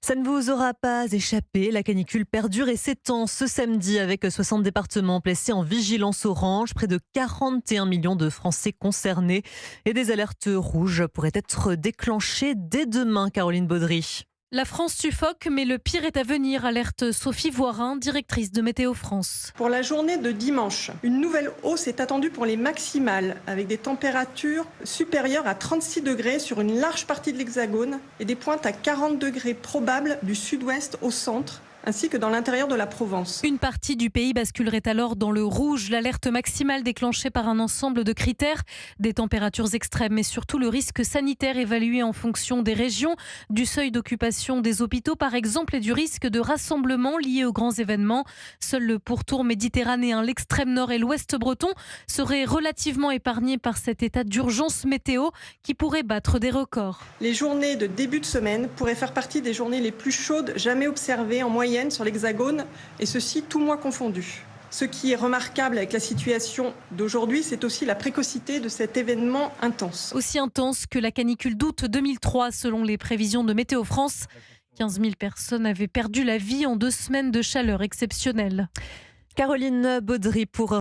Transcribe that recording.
Ça ne vous aura pas échappé, la canicule perdure et s'étend ce samedi avec 60 départements placés en vigilance orange, près de 41 millions de Français concernés et des alertes rouges pourraient être déclenchées dès demain, Caroline Baudry. La France suffoque, mais le pire est à venir, alerte Sophie Voirin, directrice de Météo France. Pour la journée de dimanche, une nouvelle hausse est attendue pour les maximales, avec des températures supérieures à 36 degrés sur une large partie de l'Hexagone et des pointes à 40 degrés probables du sud-ouest au centre, ainsi que dans l'intérieur de la Provence. Une partie du pays basculerait alors dans le rouge, l'alerte maximale déclenchée par un ensemble de critères, des températures extrêmes mais surtout le risque sanitaire évalué en fonction des régions, du seuil d'occupation des hôpitaux par exemple et du risque de rassemblement lié aux grands événements. Seul le pourtour méditerranéen, l'extrême nord et l'ouest breton seraient relativement épargnés par cet état d'urgence météo qui pourrait battre des records. Les journées de début de semaine pourraient faire partie des journées les plus chaudes jamais observées en moyenne sur l'Hexagone, et ceci tout mois confondu. Ce qui est remarquable avec la situation d'aujourd'hui, c'est aussi la précocité de cet événement intense. Aussi intense que la canicule d'août 2003, selon les prévisions de Météo France. 15 000 personnes avaient perdu la vie en 2 semaines de chaleur exceptionnelle. Caroline Baudry pour